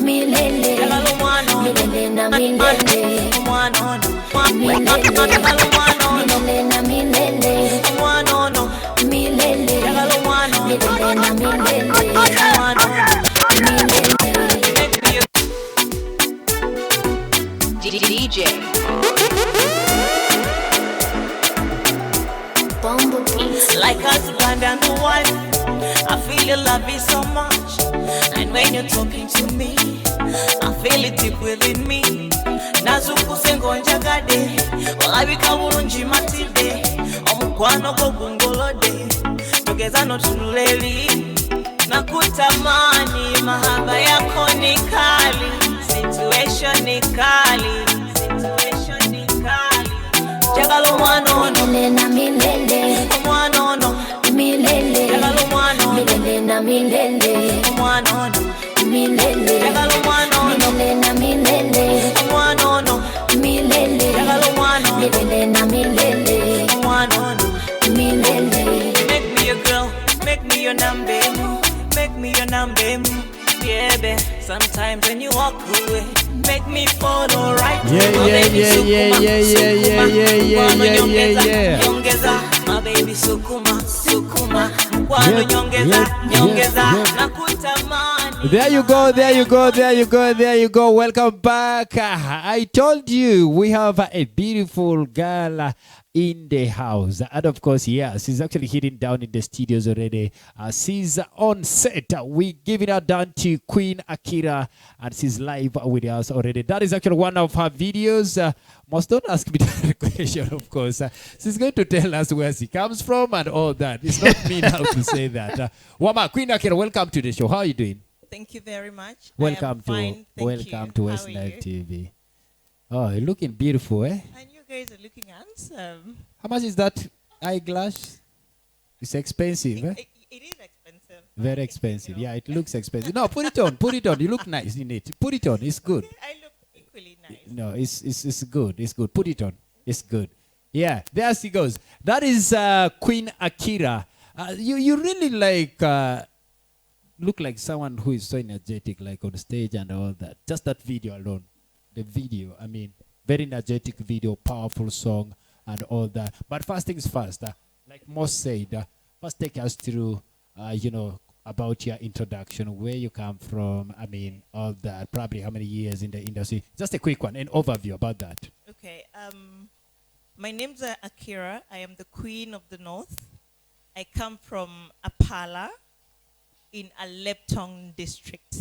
milele, milele na milele, milele na milele, milele, milele na milele. DJ like husband and wife, I feel your love is so much. And when you're talking to me, I feel it deep within me. Nazuku sengo njagade, olabika bulungi matide, omukwano gwo gungolode, tugeza no tunuleli. Nakutamani, mahaba yako ni kali, situation ni kali, situation ni kali. Jagalo mwanono, milele na milele, mwanono, milele, jagalo mwanono, milele na milele, mwanono, milele, jagalo mwanono, milele na milele, mwanono, milele, jagalo mwanono, milele na milele, mwanono, milele. make me your girl, make me your number, make me your number, yeah, babe. Sometimes when you walk away, make me follow right. Yeah. Nyongeza, my baby sukuma, kwano nyongeza, nakutamani. There you go. Welcome back. I told you we have a beautiful girl in the house. And of course, yeah, she's actually hitting down in the studios already. She's on set. We giving her down to Queen Akira, and she's live with us already. That is actually one of her videos. Must don't ask me that question, of course. She's going to tell us where she comes from and all that. It's not me now to say that. Wama, Queen Akira, welcome to the show. How are you doing? Thank you very much. Welcome to How West are Nile you? TV. Oh, you're looking beautiful, eh? And you guys are looking handsome. How much is that eyeglass? It's expensive, eh? It is expensive. Very expensive. Yeah, it looks expensive. No, put it on. Put it on. You look nice in it. Put it on. It's good. I look equally nice. No, it's good. It's good. Put it on. It's good. Yeah, there she goes. That is Queen Akira. You really look like someone who is so energetic, like on stage and all that. Just that video alone. The video, I mean, very energetic video, powerful song and all that. But first things first, like most said, first take us through, about your introduction, where you come from, I mean, all that, probably how many years in the industry. Just a quick one, an overview about that. Okay. My name's Akira. I am the Queen of the North. I come from Apala in Aleptong district.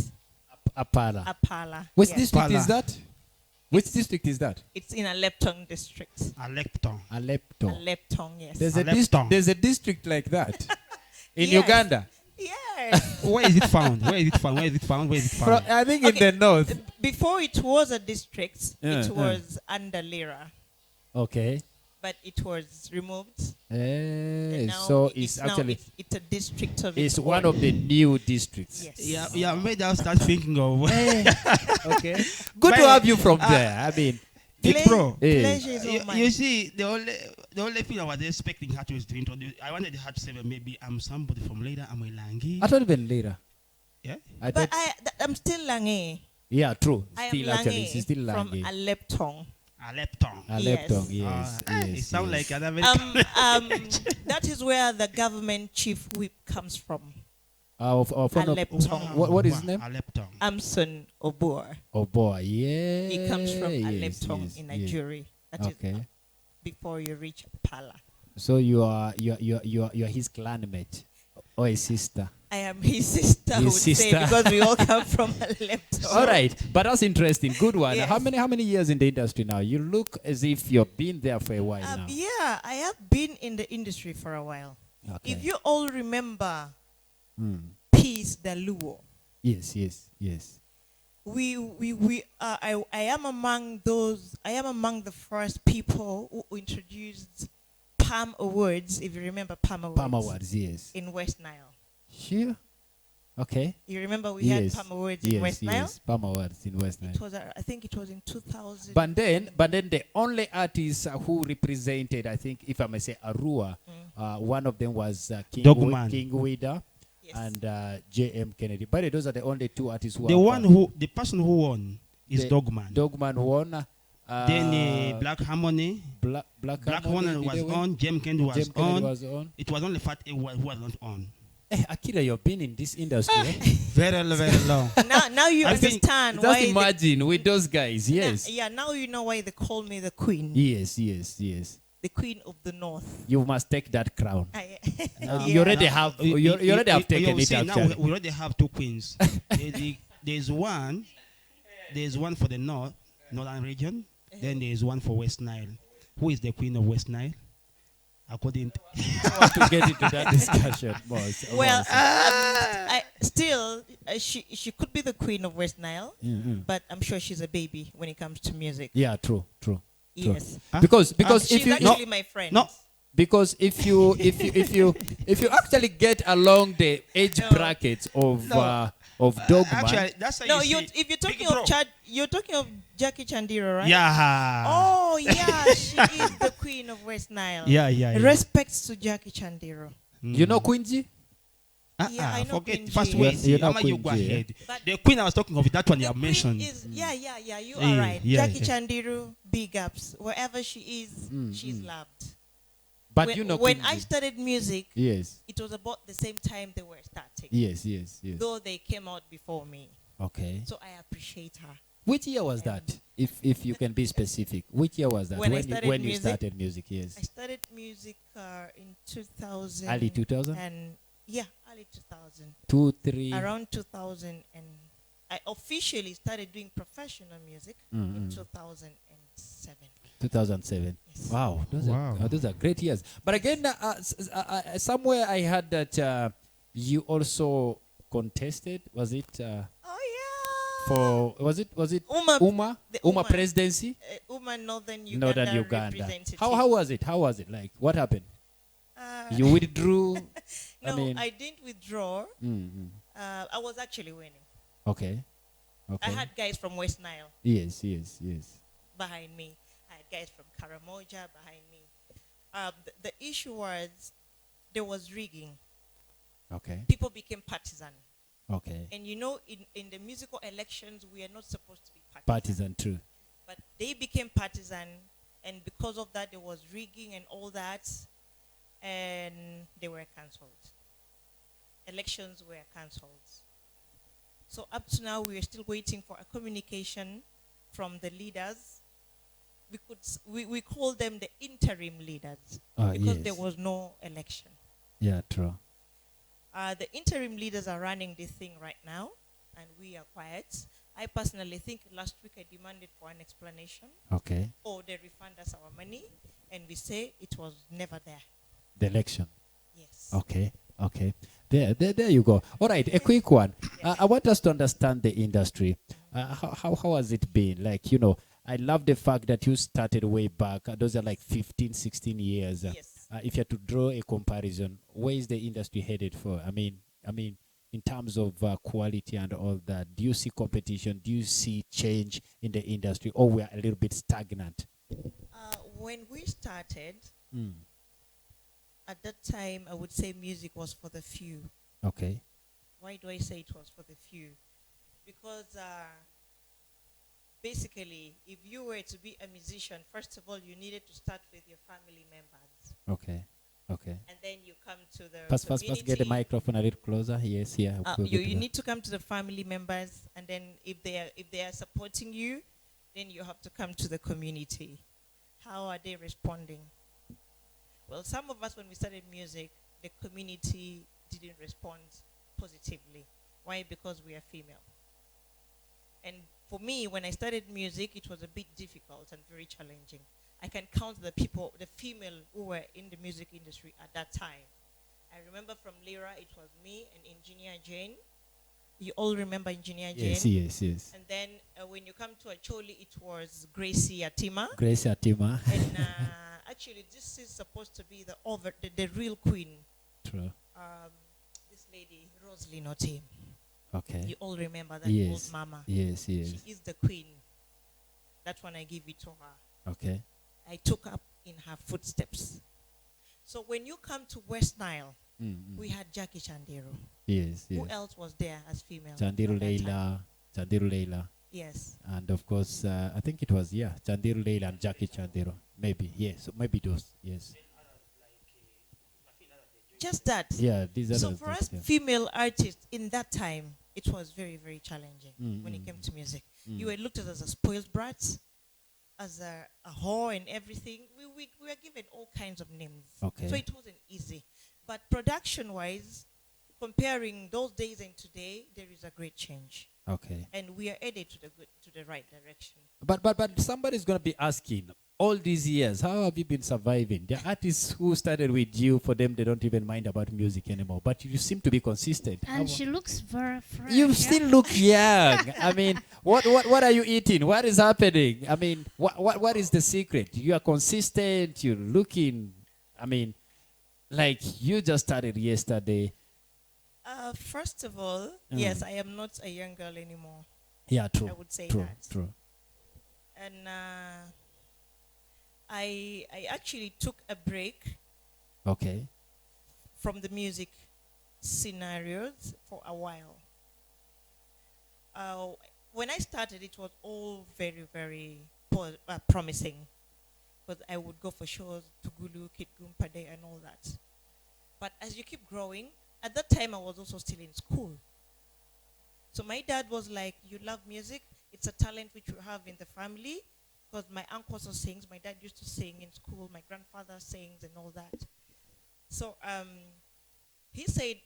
Apala. Which yes. district Apala. is that? Which district is that? It's in Aleptong district. Aleptong. Aleptong, yes. There's a district like that in Yes. Uganda. Yes. Where is it found? I think in the north. Before it was a district, it Yeah. was under Lira, Okay. but it was removed. Eh, Now so it's now actually it's a district of it's its one own. of the new districts. Yes. Yeah, made us start thinking of. Okay. Good to But, have you from there. I mean, Bro. Pleasure is all You mine. see, the only thing I was expecting her to is to introduce. I wanted her to say, well, maybe I'm somebody from later. I'm a Langi. I thought even later. Yeah. I But thought, I'm still Lange. yeah, true. I am Still actually, Lange she's still from Lange. Aleptong. Aleptong. Aleptong, Yes. yes, It yes. sounds yes. like an American. That is where the government chief whip comes from. Of Aleptong. what is his name? Aleptong. Amson Obor. Oh boy, yeah. He comes from yes, Aleptong yes, in yes. Nigeria. That is Okay. before you reach Pala. So you are his clanmate or a sister. I am his sister, I His would say, sister. because we all come from Aleptong. All right, but that's interesting. Good one. Yes. How many years in the industry now? You look as if you've been there for a while now. Yeah, I have been in the industry for a while. Okay. If you all remember Mm. Peace the Luo, Yes. I am among those. I am among the first people who introduced Palm Awards. If you remember Palm Awards, Palm Awards, yes. in West Nile. Sure. Okay. You remember we Yes. had Palm Awards Yes, in West Nile. yes. Palm Awards in West Nile. It was, I think, it was in 2000. But then the only artists who represented, I think, if I may say, Arua, one of them was King Dogman. King Wida. Yes. and J.M. Kennedy. But those are the only two artists who The person who won is the Dogman. Dogman won. Then Black Harmony. Black Harmony Harmony was did they win? on. Jem Kennedy was Jem Kennedy on. was on. It was only Fat A who was not on. Akira, you've been in this industry. Very long. Now you I think- understand Just why. imagine with those guys. Yes. Now you know why they call me the queen. Yes. The queen of the north. You must take that crown. Yeah. You already have. You already have taken it. See, now Actually. we already have two queens. There's one for the northern region. Then there's one for West Nile. Who is the queen of West Nile? According to I want to get into that discussion, boss. Well, she could be the queen of West Nile, but I'm sure she's a baby when it comes to music. Yeah, true. Yes. Because She's if you actually my friend. No. because if you actually get along the age No. brackets of Dogman, actually, that's how No, you if see you're talking Big of Bro. Chad, you're talking of Jackie Chandira, right? Yeah. Oh yeah, she is the queen of West Nile. Yeah. Respects to Jackie Chandiro. you know Quincy. Yeah, I know Forget Queen first G. wait. You know Mama, you Queen go G, ahead. But The queen I was talking of, that one you The have queen mentioned. is, you Yeah, are right. yeah, Jackie yeah. Chandiru, big ups. Wherever she is, she's loved. But when, you know when Quincy. I started music, Yes. it was about the same time they were starting. Yes. Though they came out before me. Okay. So I appreciate her. Which year was that? If you can be specific, which year was that? When I you, started when you music? started music, yes. I started music in 2000. Early 2000? And yeah, early 2000. 2, 3. Around 2000, and I officially started doing professional music in 2007. 2007. Yes. Wow, those are great years. But again, somewhere I heard that you also contested. Was it Oh yeah. for? Was it Uma, the Uma. presidency? Uma Northern Uganda. Northern Uganda. Representative. How was it? How was it? Like, what happened? You withdrew. No, I didn't withdraw. Mhm. I was actually winning. Okay. I had guys from West Nile Yes. behind me. I had guys from Karamoja behind me. The issue was there was rigging. Okay. People became partisan. Okay. And you know, in the musical elections, we are not supposed to be partisan. Partisan, true. But they became partisan, and because of that, there was rigging and all that, and they were cancelled. Elections were cancelled. So up to now, we are still waiting for a communication from the leaders. We call them the interim leaders because there was no election. Yeah, true. The interim leaders are running this thing right now, and we are quiet. I personally think last week I demanded for an explanation, Okay. or they refund us our money, and we say it was never there. The election. Yes. Okay. There you go. All right, a quick one. I want us to understand the industry. How has it been? Like, I love the fact that you started way back. Those are like 15, 16 years. Yes. If you had to draw a comparison, where is the industry headed for? I mean, in terms of quality and all that, do you see competition? Do you see change in the industry, or we are a little bit stagnant? When we started, at that time, I would say music was for the few. Okay. Why do I say it was for the few? Because basically, if you were to be a musician, first of all, you needed to start with your family members. Okay. And then you come to the First, community. get the microphone a little closer. Yes, yeah. You need to come to the family members, and then if they are supporting you, then you have to come to the community. How are they responding? Well, some of us, when we started music, the community didn't respond positively. Why? Because we are female. And for me, when I started music, it was a bit difficult and very challenging. I can count the female who were in the music industry at that time. I remember from Lyra, it was me and Engineer Jane. You all remember Engineer Jane? Yes. And then when you come to Acholi, it was Gracie Atima. And actually, this is supposed to be the real queen. True. This lady, Rosalie Otim. Okay. You all remember that old mama. Yes. She is the queen. That's when I give it to her. Okay. I took up in her footsteps. So when you come to West Nile, we had Jackie Chandiro. Yes, Who yes. else was there as female? Chandiru at that time? Leila, Chandiru Leila. Yes. And of course, I think it was, Chandiru Leila and Jackie Chandiru. Maybe, yes. Maybe those, yes. Just that. Yeah, these are So the for us yeah. female artists in that time, it was very, very challenging when it Mm. came to music. Mm. You were looked at as a spoiled brat, as a whore and everything. We were given all kinds of names. Okay. So it wasn't easy. But production-wise, comparing those days and today, there is a great change. Okay. And we are headed to the right direction. But somebody's gonna be asking, all these years, how have you been surviving? The artists who started with you, for them, they don't even mind about music anymore. But you seem to be consistent. And she looks very fresh. You still look young. I mean, what are you eating? What is happening? I mean, what is the secret? You are consistent. You're looking. I mean, like you just started yesterday. First of all, Mm. yes, I am not a young girl anymore. Yeah, true. I would say true, that. True. And I actually took a break Okay. from the music scenarios for a while. When I started, it was all very, very promising. But I would go for shows, Tugulu, Kitgumpade, and all that. But as you keep growing, at that time I was also still in school. So my dad was like, you love music, it's a talent which you have in the family. Because my uncle also sings, my dad used to sing in school, my grandfather sings and all that. So he said,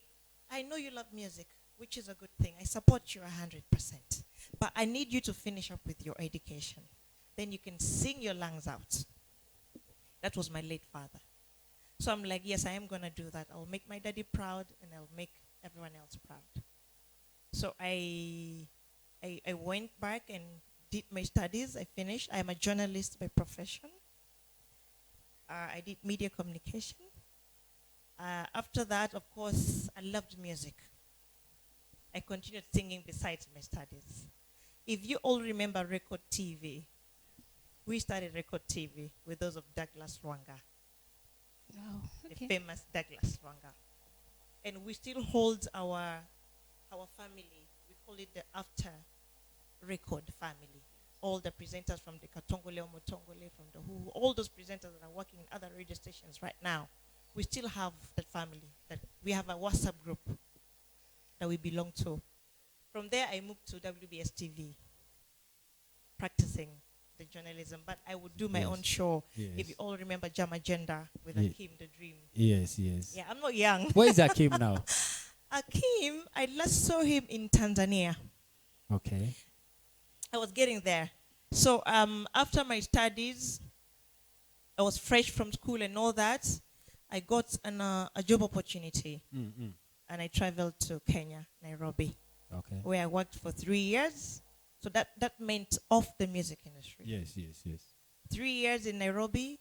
I know you love music, which is a good thing. I support you 100%. But I need you to finish up with your education. Then you can sing your lungs out. That was my late father. So I'm like, yes, I am going to do that. I'll make my daddy proud and I'll make everyone else proud. So I went back and did my studies. I finished. I am a journalist by profession. I did media communication. After that, of course, I loved music. I continued singing besides my studies. If you all remember Record TV, we started Record TV with those of Douglas Rwanga, Oh, okay. the famous Douglas Rwanga. And we still hold our family. We call it the After Record family. All the presenters from the Katongole, Omotongole, from the Who, all those presenters that are working in other radio stations right now, we still have that family. That we have a WhatsApp group that we belong to. From there, I moved to WBS TV, practicing the journalism. But I would do my own show. Yes. If you all remember Jam Agenda with Ye- Akim the Dream. Yes, yes. Yeah, I'm not young. Where is Akim now? Akim, I last saw him in Tanzania. Okay. I was getting there. So after my studies, I was fresh from school and all that. I got a job opportunity, and I traveled to Kenya, Nairobi, Okay. where I worked for 3 years. So that meant off the music industry. Yes, yes, yes. 3 years in Nairobi.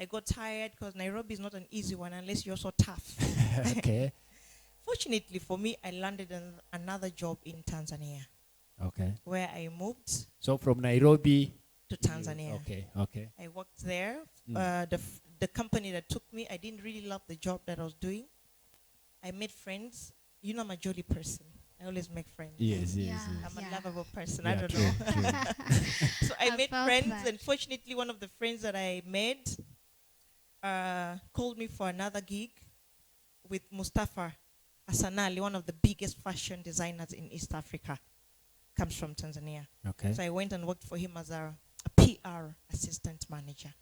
I got tired because Nairobi is not an easy one unless you're so tough. Okay. Fortunately for me, I landed another job in Tanzania, Okay. where I moved So from Nairobi to Tanzania. Okay, okay. I worked there. The company that took me, I didn't really love the job that I was doing. I made friends. You know, I'm a jolly person. I always make friends. Yes, yes, Yeah. yes. I'm a lovable person. Yeah, I don't true, know. true. So I I made felt friends, that. and fortunately, one of the friends that I made called me for another gig with Mustafa Asanali, one of the biggest fashion designers in East Africa. Comes from Tanzania. Okay. So I went and worked for him as a PR assistant manager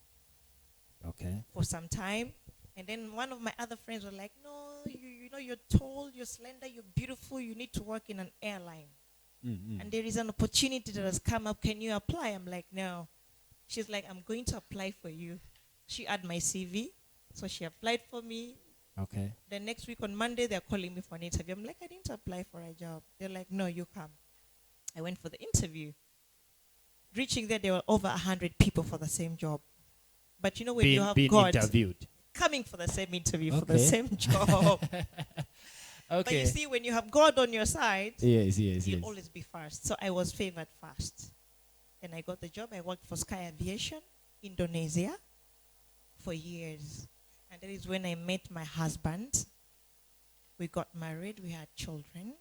Okay. for some time. And then one of my other friends were like, no, you know, you're tall, you're slender, you're beautiful, you need to work in an airline. And there is an opportunity that has come up. Can you apply? I'm like, no. She's like, I'm going to apply for you. She had my CV. So she applied for me. Okay. The next week on Monday, they're calling me for an interview. I'm like, I didn't apply for a job. They're like, no, you come. I went for the interview. Reaching there were over 100 people for the same job. But you know, when you have being God interviewed. coming for the same interview for the Okay. same job. But Okay. you see, when you have God on your side, Yes, yes, you'll yes. always be first. So I was favored first. And I got the job. I worked for Sky Aviation, Indonesia, for years. And that is when I met my husband. We got married. We had children.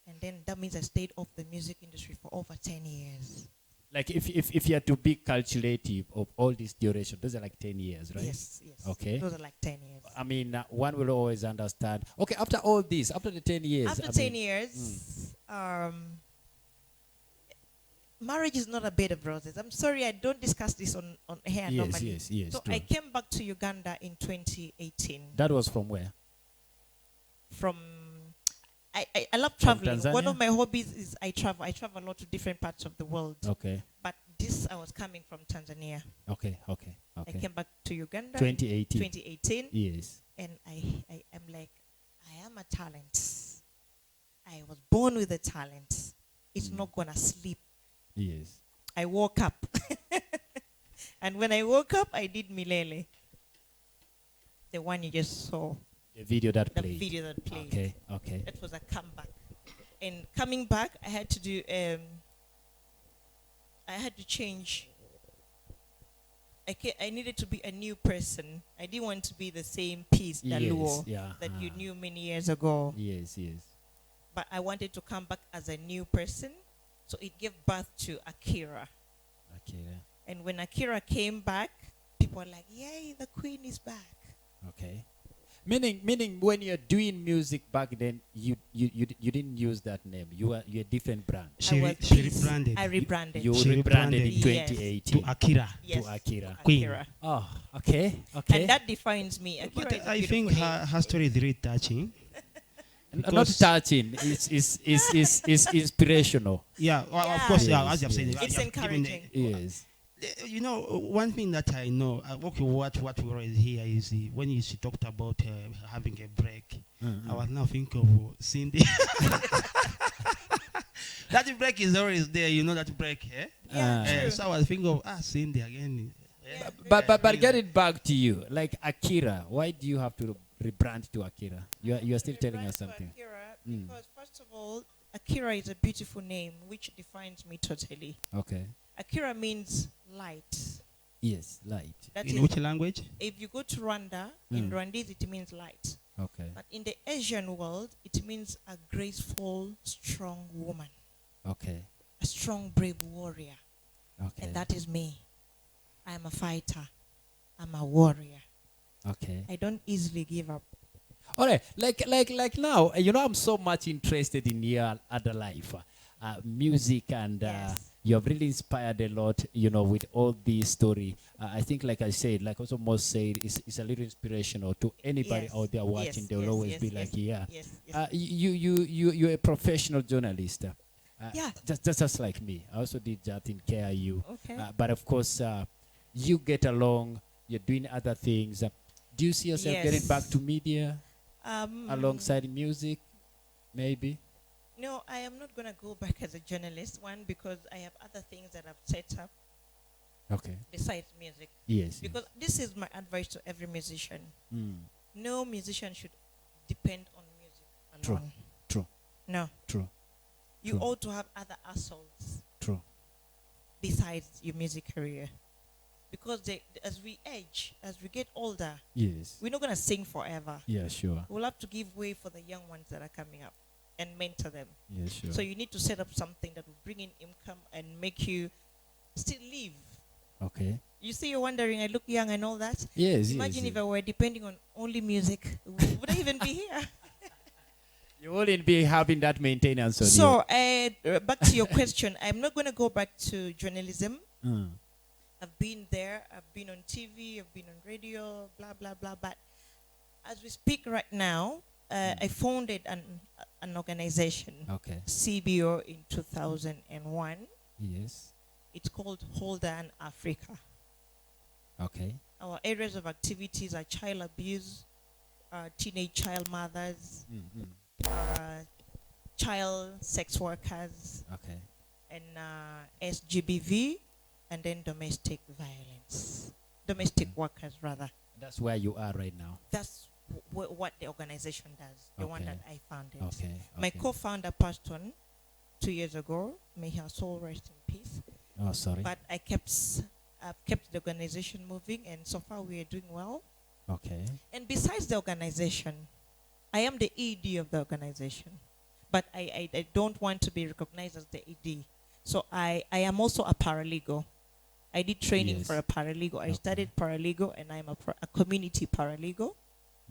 And then that means I stayed off the music industry for over 10 years. Like if you had to be calculative of all this duration, those are like 10 years, right? Yes, yes. Okay. Those are like 10 years. I mean, one will always understand. Okay, after all this, after the 10 years. After I 10 mean, years, marriage is not a bed of roses. I'm sorry, I don't discuss this on here Yes, normally. yes, So true. I came back to Uganda in 2018 That was from where? from... I love traveling. Tanzania? One of my hobbies is I travel. I travel a lot to different parts of the world. Okay, But this, I was coming from Tanzania. okay. I came back to Uganda 2018. 2018. Yes. And I am like, I am a talent. I was born with a talent. It's not going to sleep. Yes. I woke up. And when I woke up, I did Milele. The one you just saw. The video that The played. video that played. Okay, okay. That was a comeback. And coming back, I had to do, I had to change. I needed to be a new person. I didn't want to be the same piece that you knew many years ago. Yes, yes. But I wanted to come back as a new person. So it gave birth to Akira. Akira. And when Akira came back, people were like, yay, the queen is back. Okay. Meaning when you're doing music back then, you didn't use that name. You're a different brand. She Peace. rebranded. I rebranded. You She rebranded in rebranded. 2018 to Akira. Yes, to Akira. Queen. Akira. Oh, okay, okay. And that defines me. Akira But is a I beautiful think name. her story is really touching. Not because- touching. It's inspirational. Yeah, well, Yeah. of course, yeah, Yes, as you have said. yes. It's you have given encouraging. Yes. You know, one thing that I know, okay, what we always hear is when she talked about having a break. I was now thinking of Cindy. That break is always there, you know that break, eh? Yeah, true. So I was thinking of Cindy again. Yeah. But getting back to you, like Akira, why do you have to rebrand to Akira? You are still telling us Rebrand to something. Akira Mm. because first of all, Akira is a beautiful name which defines me totally. Okay. Akira means light. Yes, light. That In is, which language? if you go to Rwanda, in Rwandese it means light. Okay. But in the Asian world, it means a graceful, strong woman, Okay. a strong, brave warrior. Okay. And that is me. I am a fighter. I'm a warrior. Okay. I don't easily give up. All right. Like now, I'm so much interested in your other life, music, and Yes. you have really inspired a lot, with all this story. I think, like I said, like also most said, it's a little inspirational to anybody Yes. out there watching. Yes, They will yes, always yes, be yes, like, yeah. Yes, yes. You're a professional journalist. Yeah. Just like me. I also did that in KIU. Okay. But of course, you get along. You're doing other things. Do you see yourself Yes. getting back to media Um, alongside music? Maybe. No, I am not going to go back as a journalist, one, because I have other things that I've set up Okay. besides music. Yes. Because this is my advice to every musician. Mm. No musician should depend on music True. alone. True. No. True. You True. ought to have other assaults True. besides your music career. Because as we age, as we get older, Yes. we're not going to sing forever. Yeah, sure. We'll have to give way for the young ones that are coming up and mentor them. Yeah, sure. So you need to set up something that will bring in income and make you still live. Okay. You see, you're wondering, I look young and all that. Yes. Imagine yes, if I were depending on only music, would I even be here? you wouldn't be having that maintenance on So, back to your question, I'm not going to go back to journalism. you. Mm. I've been there, I've been on TV, I've been on radio, blah, blah, blah. But as we speak right now, I founded an organization, Okay. CBO, in 2001. Yes. It's called Hold On Africa. Okay. Our areas of activities are child abuse, teenage child mothers, Mm-hmm. child sex workers, Okay. and SGBV, and then domestic violence. Domestic workers, rather. That's where you are right now. That's what the organization does, the one Okay. that I founded. Okay. My okay. co-founder passed on 2 years ago. May her soul rest in peace. Oh, sorry. But I've kept the organization moving, and so far we are doing well. Okay. And besides the organization, I am the ED of the organization, but I don't want to be recognized as the ED. So I am also a paralegal. I did training Yes. for a paralegal. I Okay. studied paralegal, and I'm a community paralegal.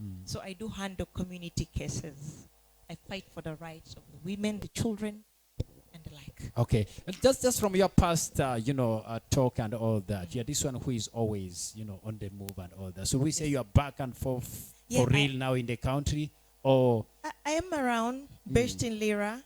Mm. So I do handle community cases. I fight for the rights of the women, the children, and the like. Okay, and just from your past, talk and all that, you're this one who is always, on the move and all that. So we say you're back and forth Yeah, for real now in the country, or I am around, based in Lira.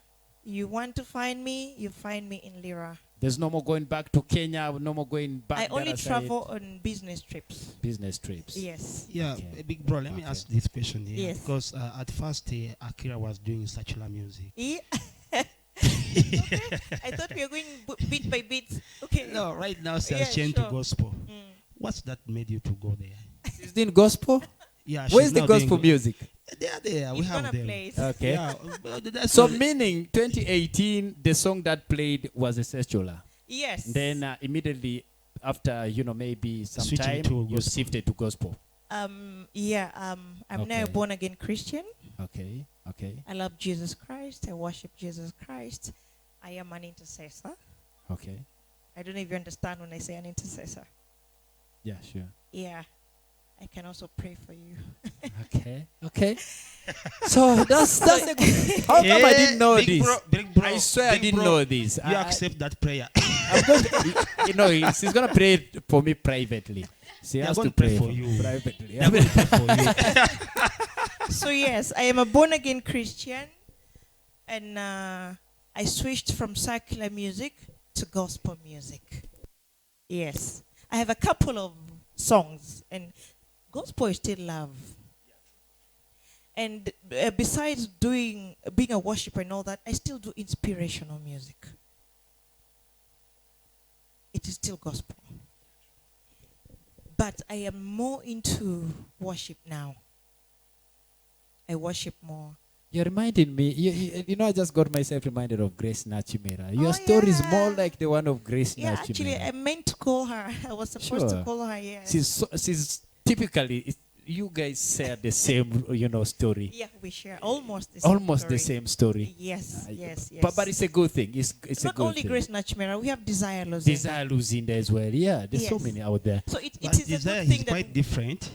You want to find me, you find me in Lira. there's no more going back to Kenya, no more going back. I the only other side? travel on business trips. Business trips. Yes. Yeah, Okay. Big Bro, let me Okay. ask this question here. Yes. Because at first, Akira was doing secular music. Yeah. I thought we were going bit by bit. Okay. No, right now she Yeah, has changed sure. to gospel. Mm. What's that made you to go there? She's doing gospel. Yeah, Where's she's the now doing gospel music? They are there. We He's have gonna them. play it. Okay. Yeah, that's So not- meaning 2018, the song that played was a secular. Yes. Then immediately after, maybe some Switching time, to you gospel. shifted to gospel. I'm now a Okay. born again Christian. Okay. Okay. I love Jesus Christ. I worship Jesus Christ. I am an intercessor. Okay. I don't know if you understand when I say an intercessor. Yeah, sure. Yeah. I can also pray for you. Okay. Okay. So that's a good. How come I didn't know Big this? Bro, Big Bro, I swear I Big didn't Bro, know this. You accept that prayer. I'm going to, he's going to pray for me privately. She They're has going to to pray pray for for you. me privately. They're going to pray for you. So yes, I am a born again Christian, and I switched from secular music to gospel music. Yes, I have a couple of songs, and gospel is still love. And besides being a worshiper and all that, I still do inspirational music. It is still gospel, but I am more into worship now. I worship more. You're reminding me, I just got myself reminded of Grace Nachimera. Your Oh, story is yeah. more like the one of Grace Yeah, Nachimera. actually, I meant to call her. I was supposed to Sure. call her. Yes. She's typically, you guys share the same, story. Yeah, we share almost the same. Almost story. the same story. Yes, yes, yes. But it's a good thing. It's a not good only thing. Grace Nachmera, we have Desire Luzinda. Desire Luzinda as well. Yeah, there's so Yes. many out there. So it But is a Desire good thing is that quite different.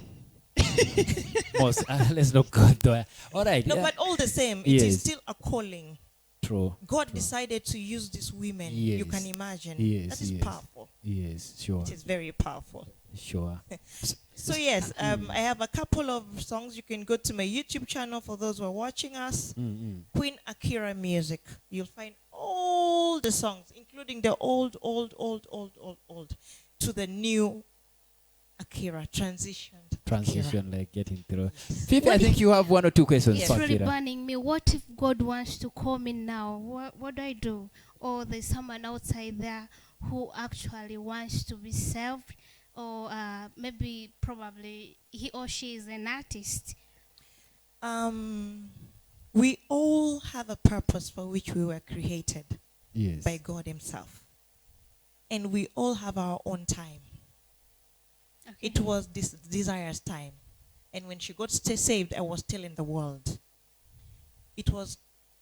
Most, let's not go there. All right. no, yeah. but all the same, it Yes. is still a calling. True. God True. decided to use these women. You Yes. can imagine. Yes, That is yes. powerful. Yes, sure. It is very powerful. Sure. So yes, I have a couple of songs. You can go to my YouTube channel for those who are watching us. Queen Akira Music. You'll find all the songs, including the old, to the new Akira transitioned. Akira. Transition, like getting through. Fifi, I think you have one or two questions Yes. for It's really Akira. burning me. What if God wants to call me now? What do I do? Or there's someone outside there who actually wants to be saved, or probably he or she is an artist. We all have a purpose for which we were created Yes. by God Himself, and we all have our own time. Okay. It was this Desire's time. And when she got saved, I was still in the world. It was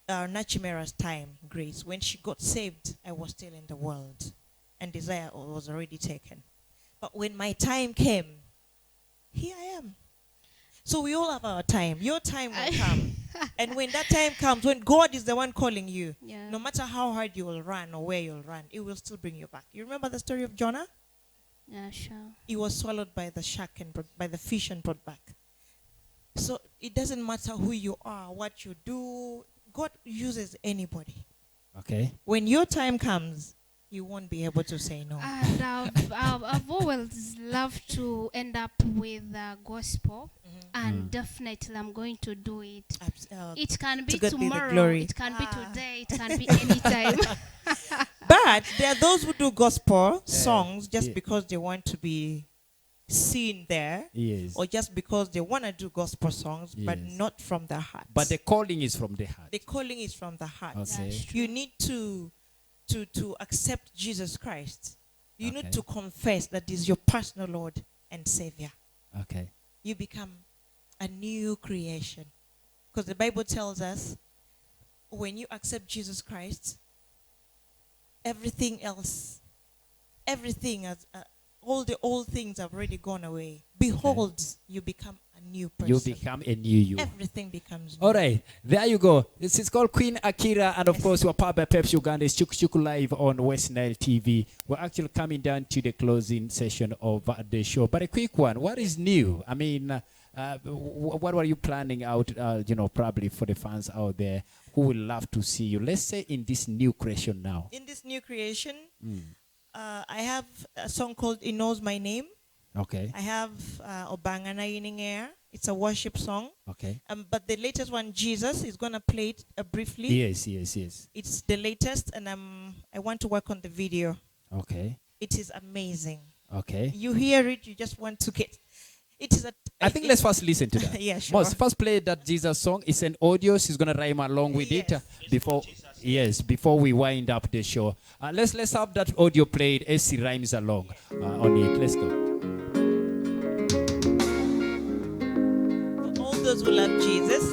Nachimera's time, Grace. When she got saved, I was still in the world. And Desire was already taken. But when my time came, here I am. So we all have our time. Your time will come. And when that time comes, when God is the one calling you, Yeah. no matter how hard you will run or where you'll run, it will still bring you back. You remember the story of Jonah? Yeah, sure. He was swallowed by the shark and by the fish and brought back. So it doesn't matter who you are, what you do. God uses anybody. Okay. When your time comes, you won't be able to say no. And I've always loved to end up with gospel, and definitely I'm going to do it. It can be God be the tomorrow, glory. it can be today, it can be anytime. But there are those who do gospel songs just Yeah. because they want to be seen there, Yes. or just because they want to do gospel songs, but Yes. not from the heart. But the calling is from the heart. The calling is from the heart. Okay. That's You need to accept Jesus Christ. You Okay. need to confess that He's your personal Lord and Savior. Okay. You become a new creation. Because the Bible tells us when you accept Jesus Christ, everything else, everything has, all the old things have already gone away. Behold, you become a new person. You become a new you. Everything becomes new. All right, there you go. This is called Queen Akira, and of course, we're powered by Pepsi Uganda. It's Chuku Chuku Live on West Nile TV. We're actually coming down to the closing session of the show. But a quick one, what is new? I mean, what were you planning out, probably for the fans out there who will love to see you? Let's say in this new creation now. In this new creation, I have a song called He Knows My Name. Okay. I have Obangana Yining Air. It's a worship song. Okay. But the latest one, Jesus, is going to play it briefly. Yes. It's the latest, and I want to work on the video. Okay. It is amazing. Okay. You hear it, you just want to get... It is a... I think let's first listen to that. Yeah, sure. Must first play that Jesus song. It's an audio. She's gonna rhyme along with it before we wind up the show. Let's have that audio played as she rhymes along on it. Let's go. For all those who love Jesus,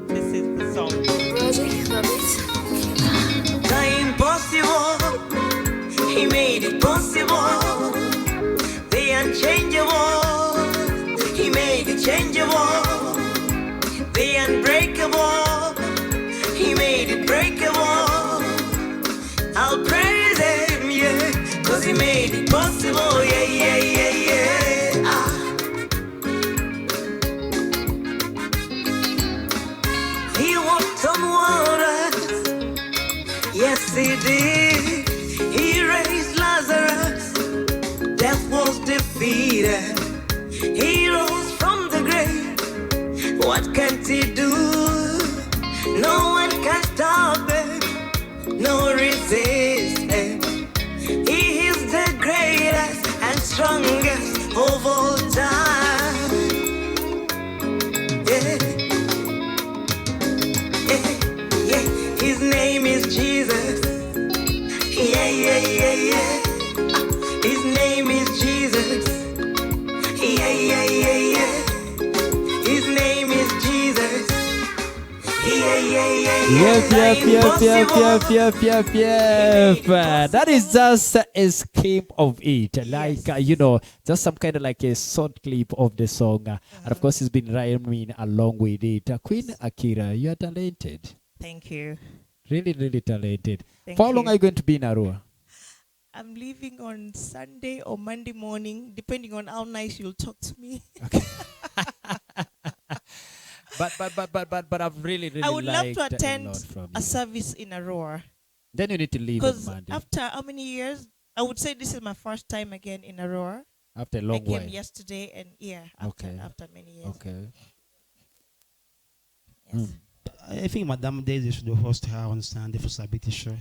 this is the song. The impossible, he made it possible. The unchangeable, he made it changeable. The unbreakable, he made it breakable. I'll praise him, yeah, 'cause he made it possible, yeah. He walked on waters, yes he did. He raised Lazarus, death was defeated. He rose from the grave, what can't he do? No one can stop him, no resistance. He is the greatest and strongest of all time. Yeah. His name is Jesus. Yeah. His name is Jesus. Yeah. His name is Jesus. Yep. That is just a skip of it. Like, just some kind of like a short clip of the song. And of course, it's been rhyming along with it. Queen Akira, you are talented. Thank you. Really, really talented. Thank For how long you. are you going to be in Arua? I'm leaving on Sunday or Monday morning, depending on how nice you'll talk to me. Okay. But I've really I would love liked to a attend lot from a you. service in Aurora. Then you need to leave on Because Monday. after how many years? I would say this is my first time again in Aurora. After a I long came while. yesterday and after many years. Okay. Yes. I think Madame Daisy should host her on Sunday for Sabbath show.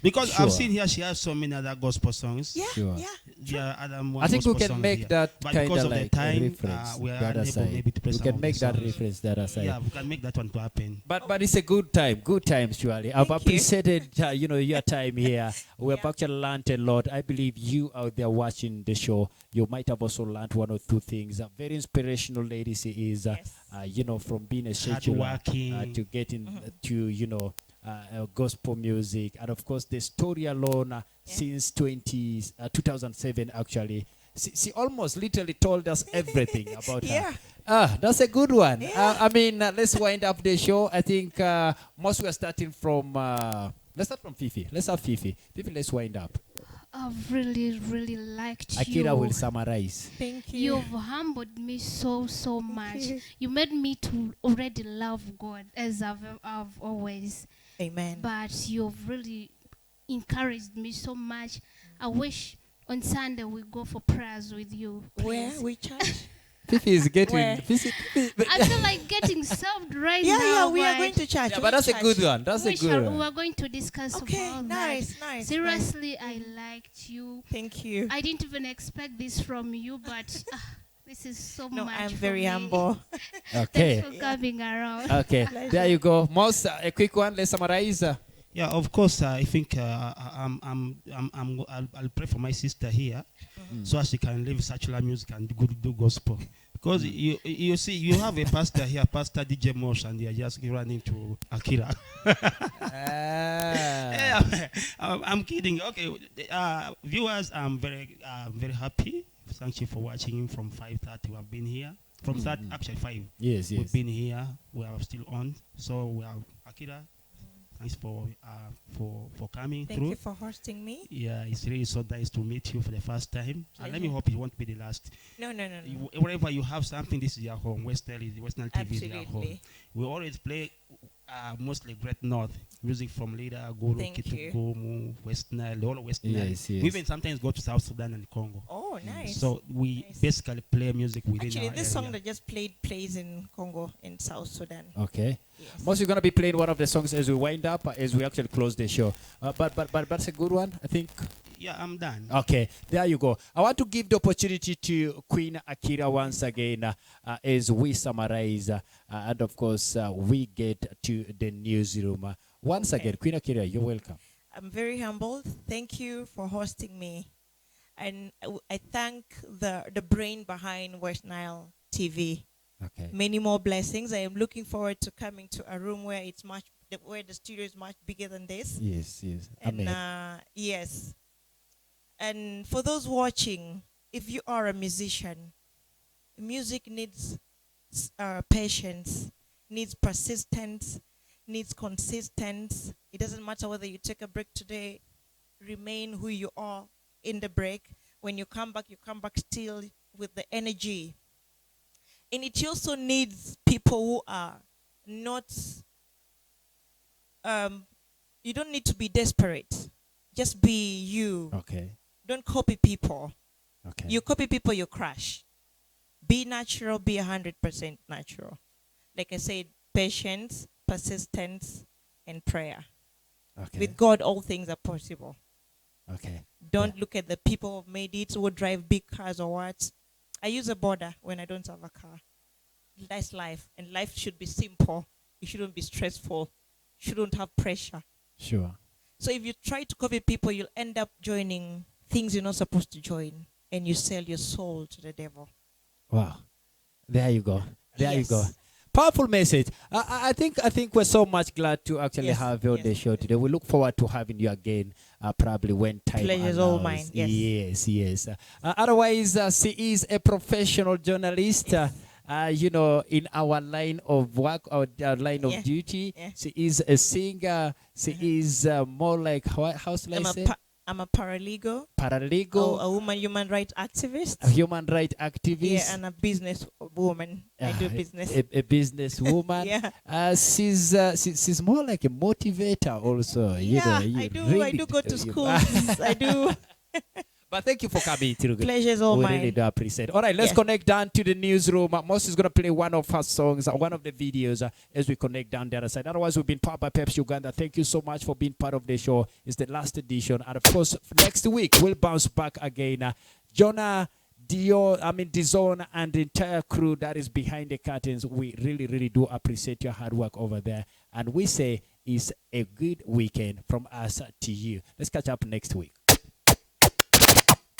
Because Sure. I've seen here she has so many other gospel songs. Yeah, Sure. yeah. Yeah, I think we gospel can songs make here. that But kind because of of the like time, a reference we the are other unable side. maybe to play We some can of make the that songs. reference the other side. Yeah, we can make that one to happen. But it's a good time, surely. I've Thank you. appreciated your time here. We've actually learned a lot. I believe you out there watching the show, you might have also learned one or two things. A very inspirational lady she is, Yes. from being a scheduler Hardworking. to getting to gospel music, and of course the story alone since 2007 actually. She almost literally told us everything about Yeah. her. That's a good one. Yeah. Let's wind up the show. I think most we are starting from. Let's start from Fifi. Let's have Fifi. Fifi, let's wind up. I've really, really liked Akira you. will summarize. Thank you. You've humbled me so much. you. You made me to already love God as I've always. Amen. But you've really encouraged me so much. I wish on Sunday we go for prayers with you. Where? please. We church? Fifi is getting. Where? Fifi, I feel like getting served right Yeah, now. we are but going to church. yeah, but that's a good one. That's a we good one. are going to discuss Okay, about nice, that. nice. Seriously, I liked you. Thank you. I didn't even expect this from you, but this is so No, much. I'm for very me. humble. Okay. Thanks for coming around. Okay. There you go. Most a quick one. Let's summarize. Yeah, of course. I think I'll pray for my sister here, so as she can live secular music and do gospel. Because you see, you have a pastor here, Pastor DJ Mosh, and they are just running to Akira. Yeah, I'm kidding. Okay, viewers, I'm very happy. Thank you for watching from 5:30. We have been here from actually 5. Yes, We've yes. been here. We are still on. So we are Akira. Thanks for coming Thank through. you for hosting me. Yeah, it's really so nice to meet you for the first time. And let me Pleasure. hope it won't be the last. No. Wherever you have something, this is your home. Western TV is your home. Absolutely. We always play mostly Great North music from Lida, Guru, Thank you. Kitugumu, West Nile, all of West Nile. Yes, yes. We even sometimes go to South Sudan and Congo. Oh, nice. So we Nice. basically play music within Actually, our this song area. that just played plays in Congo in South Sudan. Okay. Yes. Most are going to be playing one of the songs as we wind up, as we actually close the show. But that's a good one, I think. Yeah, I'm done. Okay, there you go. I want to give the opportunity to Queen Akira once again as we summarize, and of course, we get to the newsroom. Once Okay. again, Queen Akira, you're welcome. I'm very humbled. Thank you for hosting me. And I thank the brain behind West Nile TV. Okay. Many more blessings. I am looking forward to coming to a room where where the studio is much bigger than this. Yes, yes. And Amen. yes. And for those watching, if you are a musician, music needs patience, needs persistence, needs consistency. It doesn't matter whether you take a break today, remain who you are in the break. When you come back still with the energy. And it also needs people who are not, you don't need to be desperate. Just be you. Okay. Don't copy people. Okay. You copy people, you crash. Be natural, be 100% natural. Like I said, patience, persistence, and prayer. Okay. With God, all things are possible. Okay. Don't look at the people who made it, who drive big cars or what. I use a border when I don't have a car. That's life. And life should be simple. It shouldn't be stressful. Shouldn't have pressure. Sure. So if you try to copy people, you'll end up joining things you're not supposed to join. And you sell your soul to the devil. Wow. There you go. There you Yes. go. Powerful message. I think we're so much glad to actually Yes, have you on yes, the show yes. today. We look forward to having you again, probably when time Pleasure's allows. all mine, yes. Yes. Otherwise, she is a professional journalist. In our line of work, our line of Yeah, duty. yeah. She is a singer. She is more like, how should I say? I'm a paralegal. Paralegal, A woman human rights activist. a human rights activist. Yeah, and a business woman. I do business. A businesswoman. Yeah. She's more like a motivator also. Yeah, you I do. really I do go to you- schools. I do. But thank you for coming through. Pleasure's all We mine. really do appreciate it. All right, let's Yeah. connect down to the newsroom. Moss is going to play one of her songs, one of the videos as we connect down the other side. Otherwise, we've been powered by Pepsi Uganda. Thank you so much for being part of the show. It's the last edition. And of course, next week, we'll bounce back again. Jonah, Dizon, and the entire crew that is behind the curtains, we really, really do appreciate your hard work over there. And we say it's a good weekend from us to you. Let's catch up next week.